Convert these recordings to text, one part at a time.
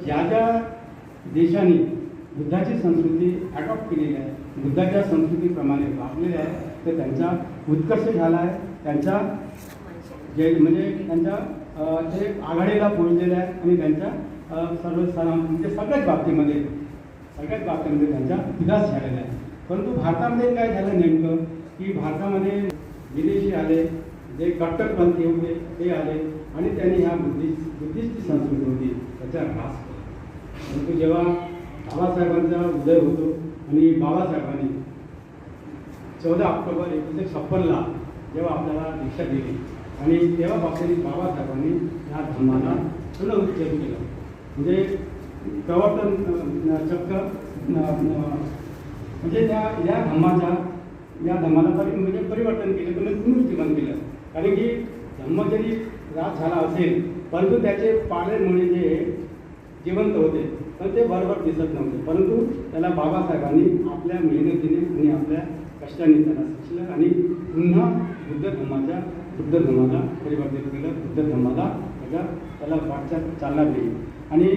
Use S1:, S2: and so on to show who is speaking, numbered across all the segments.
S1: ज्या ज्या देशांनी बुद्धाची संस्कृती ॲडॉप्ट केलेली आहे, बुद्धाच्या संस्कृतीप्रमाणे वागलेले आहे, तर त्यांचा उत्कर्ष झाला आहे. त्यांचा जे म्हणजे त्यांच्या ते आघाडीला पोहोचलेले आहे आणि त्यांच्या म्हणजे सगळ्याच बाबतीमध्ये त्यांचा विकास झालेला आहे. परंतु भारतामध्ये काय झालं नेमकं की भारतामध्ये विदेशी आले, जे कट्टरपंथी होते ते आले आणि त्यांनी ह्या बुद्धिस्टची संस्कृती होती त्याचा ह्रास केला. परंतु जेव्हा बाबासाहेबांचा उदय होतो आणि बाबासाहेबांनी 14 ऑक्टोबर 1956ला जेव्हा आपल्याला दीक्षा दिली आणि तेव्हापासून बाबासाहेबांनी ह्या धर्माला पुनरुज्जीवन केलं. म्हणजे प्रवर्तन चक्र म्हणजे या धर्माला म्हणजे परिवर्तन केलं, पुनरुज्जीवन केलं. कारण की धर्म जरी ऱ्हास झाला असेल परंतु त्याचे पालनमुळे जे जिवंत होते पण ते बरोबर दिसत नव्हते. परंतु त्याला बाबासाहेबांनी आपल्या मेहनतीने आणि आपल्या कष्टाने त्याला शिकलं आणि पुन्हा बुद्ध धर्माला परिवर्तित केलं. बुद्ध धर्माला त्याला वाटचाल चालला गेली आणि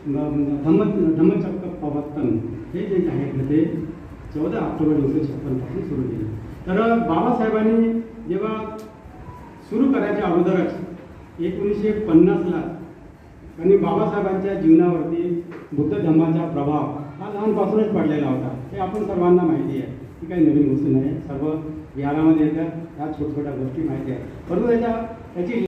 S1: धम्मचक्र प्रवर्तन हे जे आहे ते 14 ऑक्टोबर 1956 पासून सुरू केले. तर बाबासाहेबांनी जेव्हा सुरू करायच्या अगोदरच 1950ला आणि बाबासाहेबांच्या जीवनावरती बुद्ध धर्माचा प्रभाव हा लहानपासूनच पडलेला होता. हे आपण सर्वांना माहिती आहे, ही काही नवीन गोष्ट नाही. सर्व विहारामध्ये येतात ह्या छोट्या गोष्टी माहिती आहे. परंतु त्याची